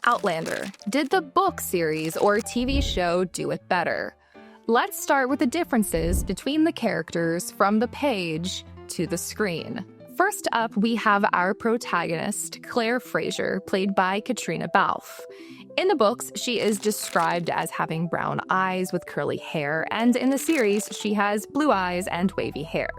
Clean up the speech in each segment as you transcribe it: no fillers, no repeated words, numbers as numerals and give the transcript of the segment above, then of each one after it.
Outlander. Did the book series or TV show do it better? Let's start with the differences between the characters from the page to the screen. First up, we have our protagonist, Claire Fraser, played by Caitríona Balfe. In the books, she is described as having brown eyes with curly hair, and in the series, she has blue eyes and wavy hair.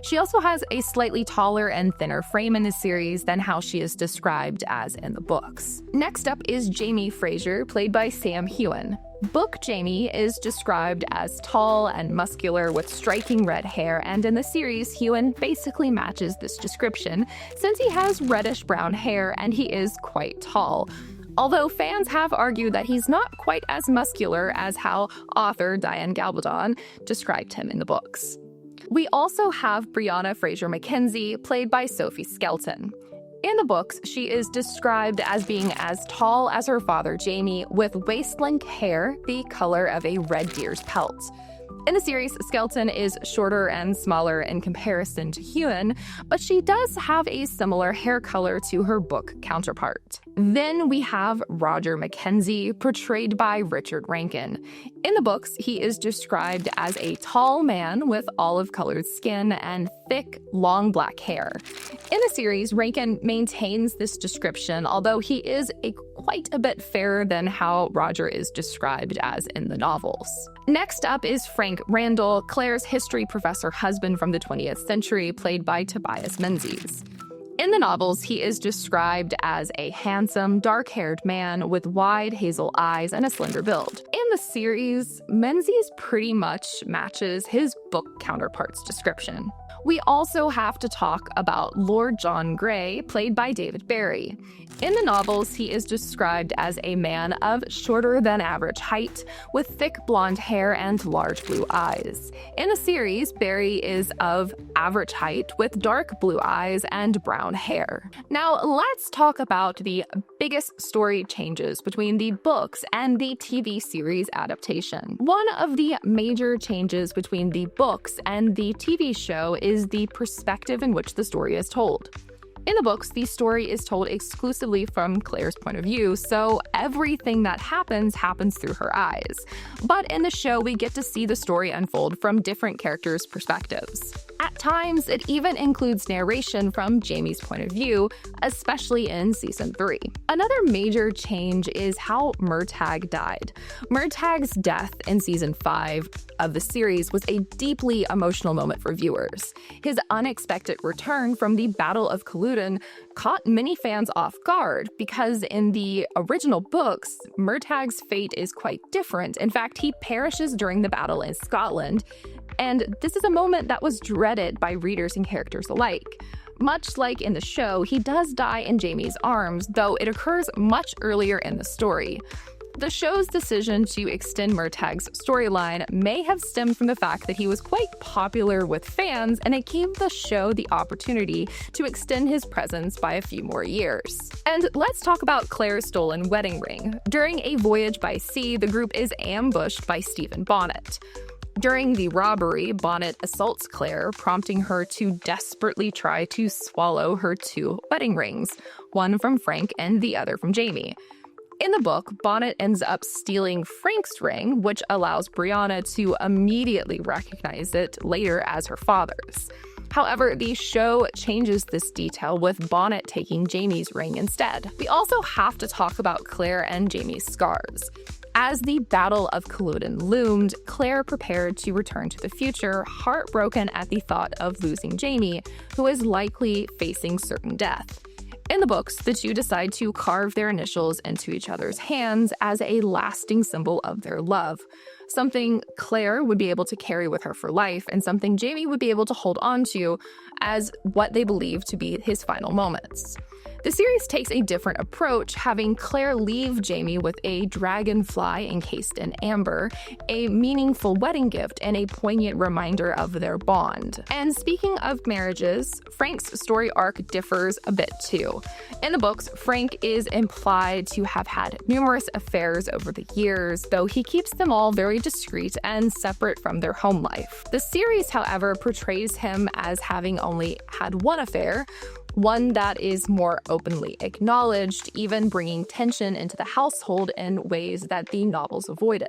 She also has a slightly taller and thinner frame in the series than how she is described as in the books. Next up is Jamie Fraser, played by Heughan. Book Jamie is described as tall and muscular with striking red hair, and in the series, Heughan basically matches this description since he has reddish-brown hair and he is quite tall. Although fans have argued that he's not quite as muscular as how author Diana Gabaldon described him in the books. We also have Brianna Fraser Mackenzie, played by Sophie Skelton. In the books, she is described as being as tall as her father Jamie, with waist-length hair the color of a red deer's pelt. In the series, Skelton is shorter and smaller in comparison to Heughan, but she does have a similar hair color to her book counterpart. Then we have Roger Mackenzie, portrayed by Richard Rankin. In the books, he is described as a tall man with olive-colored skin and thick, long black hair. In the series, Rankin maintains this description, although he is quite a bit fairer than how Roger is described as in the novels. Next up is Frank Randall, Claire's history professor husband from the 20th century, played by Tobias Menzies. In the novels, he is described as a handsome, dark-haired man with wide hazel eyes and a slender build. In the series, Menzies pretty much matches his book counterpart's description. We also have to talk about Lord John Grey, played by David Barry. In the novels, he is described as a man of shorter than average height, with thick blonde hair and large blue eyes. In the series, Barry is of average height with dark blue eyes and brown hair. Now, let's talk about the biggest story changes between the books and the TV series adaptation. One of the major changes between the books and the TV show is the perspective in which the story is told. In the books, the story is told exclusively from Claire's point of view, so everything that happens through her eyes. But in the show, we get to see the story unfold from different characters' perspectives. At times, it even includes narration from Jamie's point of view, especially in Season 3. Another major change is how Murtagh died. Murtagh's death in Season 5 of the series was a deeply emotional moment for viewers. His unexpected return from the Battle of Culloden caught many fans off guard because in the original books, Murtagh's fate is quite different. In fact, he perishes during the battle in Scotland, and this is a moment that was dreaded by readers and characters alike. Much like in the show, he does die in Jamie's arms, though it occurs much earlier in the story. The show's decision to extend Murtagh's storyline may have stemmed from the fact that he was quite popular with fans, and it gave the show the opportunity to extend his presence by a few more years. And let's talk about Claire's stolen wedding ring. During a voyage by sea, the group is ambushed by Stephen Bonnet. During the robbery, Bonnet assaults Claire, prompting her to desperately try to swallow her two wedding rings, one from Frank and the other from Jamie. In the book, Bonnet ends up stealing Frank's ring, which allows Brianna to immediately recognize it later as her father's. However, the show changes this detail with Bonnet taking Jamie's ring instead. We also have to talk about Claire and Jamie's scars. As the Battle of Culloden loomed, Claire prepared to return to the future, heartbroken at the thought of losing Jamie, who is likely facing certain death. In the books, the two decide to carve their initials into each other's hands as a lasting symbol of their love, something Claire would be able to carry with her for life and something Jamie would be able to hold on to as what they believe to be his final moments. The series takes a different approach, having Claire leave Jamie with a dragonfly encased in amber, a meaningful wedding gift, and a poignant reminder of their bond. And speaking of marriages, Frank's story arc differs a bit too. In the books, Frank is implied to have had numerous affairs over the years, though he keeps them all very discreet and separate from their home life. The series, however, portrays him as having only had one affair, one that is more openly acknowledged, even bringing tension into the household in ways that the novels avoided.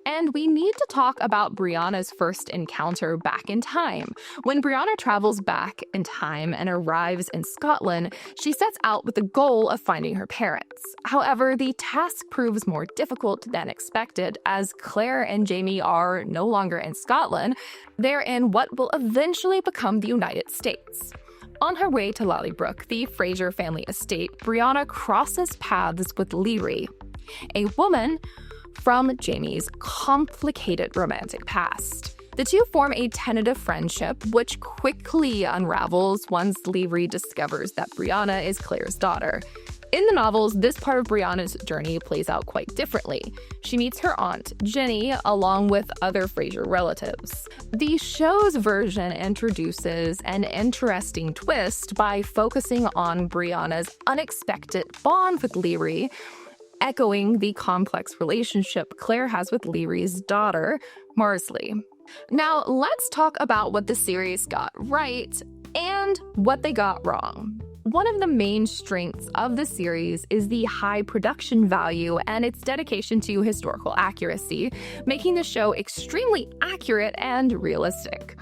And we need to talk about Brianna's first encounter back in time. When Brianna travels back in time and arrives in Scotland, she sets out with the goal of finding her parents. However, the task proves more difficult than expected, as Claire and Jamie are no longer in Scotland. They're in what will eventually become the United States. On her way to Lallybrook, the Fraser family estate, Brianna crosses paths with Leary, a woman from Jamie's complicated romantic past. The two form a tentative friendship, which quickly unravels once Leary discovers that Brianna is Claire's daughter. In the novels, this part of Brianna's journey plays out quite differently. She meets her aunt, Jenny, along with other Fraser relatives. The show's version introduces an interesting twist by focusing on Brianna's unexpected bond with Leary, echoing the complex relationship Claire has with Leary's daughter, Marsley. Now, let's talk about what the series got right and what they got wrong. One of the main strengths of the series is the high production value and its dedication to historical accuracy, making the show extremely accurate and realistic.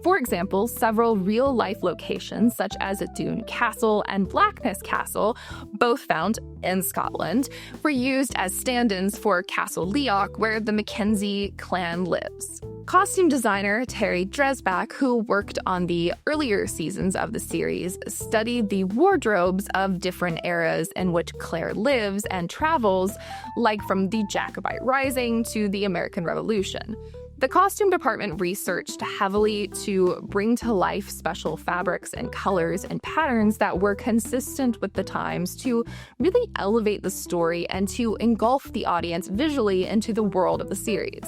For example, several real-life locations, such as Doune Castle and Blackness Castle, both found in Scotland, were used as stand-ins for Castle Leoch, where the Mackenzie clan lives. Costume designer Terry Dresbach, who worked on the earlier seasons of the series, studied the wardrobes of different eras in which Claire lives and travels, like from the Jacobite Rising to the American Revolution. The costume department researched heavily to bring to life special fabrics and colors and patterns that were consistent with the times to really elevate the story and to engulf the audience visually into the world of the series.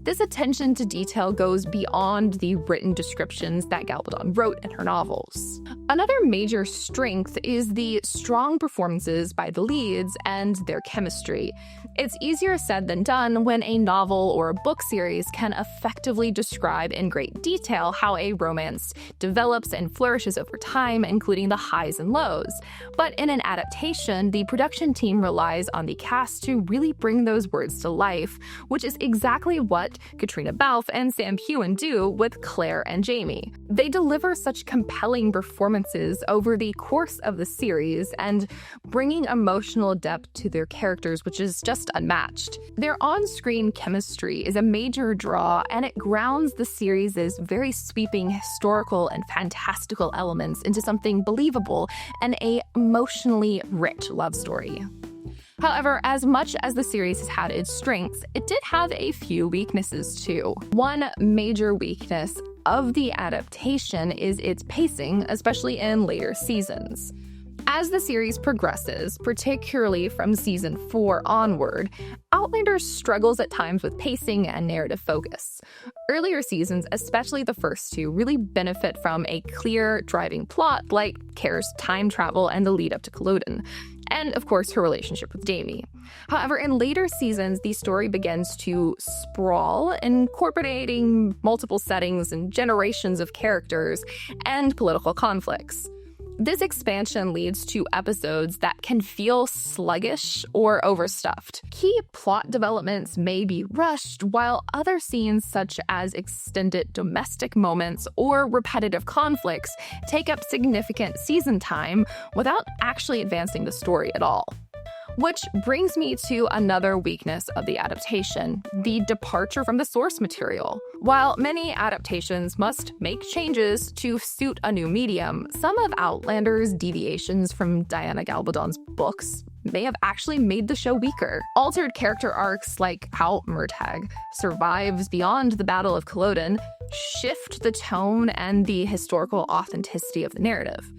This attention to detail goes beyond the written descriptions that Gabaldon wrote in her novels. Another major strength is the strong performances by the leads and their chemistry. It's easier said than done when a novel or a book series can effectively describe in great detail how a romance develops and flourishes over time, including the highs and lows. But in an adaptation, the production team relies on the cast to really bring those words to life, which is exactly what Caitríona Balfe and Sam Heughan do with Claire and Jamie. They deliver such compelling performances over the course of the series and bringing emotional depth to their characters, which is just unmatched. Their on-screen chemistry is a major draw, and it grounds the series' very sweeping historical and fantastical elements into something believable and a emotionally rich love story. However, as much as the series has had its strengths, it did have a few weaknesses too. One major weakness of the adaptation is its pacing, especially in later seasons. As the series progresses, particularly from season 4 onward, Outlander struggles at times with pacing and narrative focus. Earlier seasons, especially the first two, really benefit from a clear, driving plot like Claire's time travel and the lead up to Culloden, and of course her relationship with Jamie. However, in later seasons, the story begins to sprawl, incorporating multiple settings and generations of characters and political conflicts. This expansion leads to episodes that can feel sluggish or overstuffed. Key plot developments may be rushed, while other scenes such as extended domestic moments or repetitive conflicts take up significant season time without actually advancing the story at all. Which brings me to another weakness of the adaptation, the departure from the source material. While many adaptations must make changes to suit a new medium, some of Outlander's deviations from Diana Gabaldon's books may have actually made the show weaker. Altered character arcs like how Murtagh survives beyond the Battle of Culloden shift the tone and the historical authenticity of the narrative.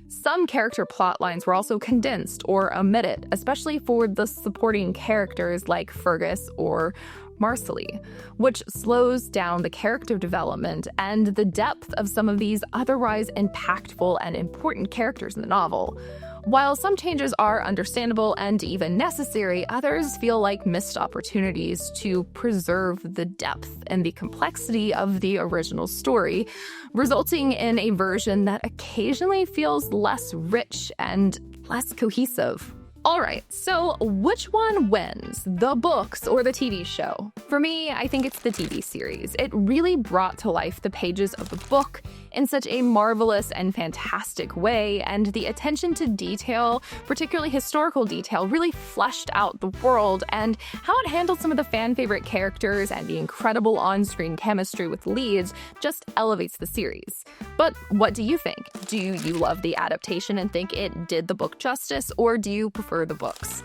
Some character plot lines were also condensed or omitted, especially for the supporting characters like Fergus or Marsley, which slows down the character development and the depth of some of these otherwise impactful and important characters in the novel. While some changes are understandable and even necessary, others feel like missed opportunities to preserve the depth and the complexity of the original story, resulting in a version that occasionally feels less rich and less cohesive. Alright, so which one wins, the books or the TV show? For me, I think it's the TV series. It really brought to life the pages of the book in such a marvelous and fantastic way, and the attention to detail, particularly historical detail, really fleshed out the world, and how it handled some of the fan-favorite characters and the incredible on-screen chemistry with leads just elevates the series. But what do you think? Do you love the adaptation and think it did the book justice, or do you prefer the books?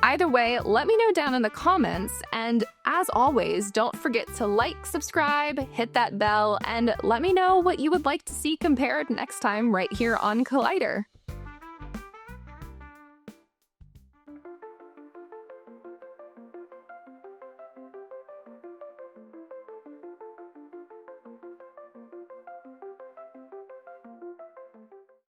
Either way, let me know down in the comments, and as always, don't forget to like, subscribe, hit that bell, and let me know what you would like to see compared next time right here on Collider.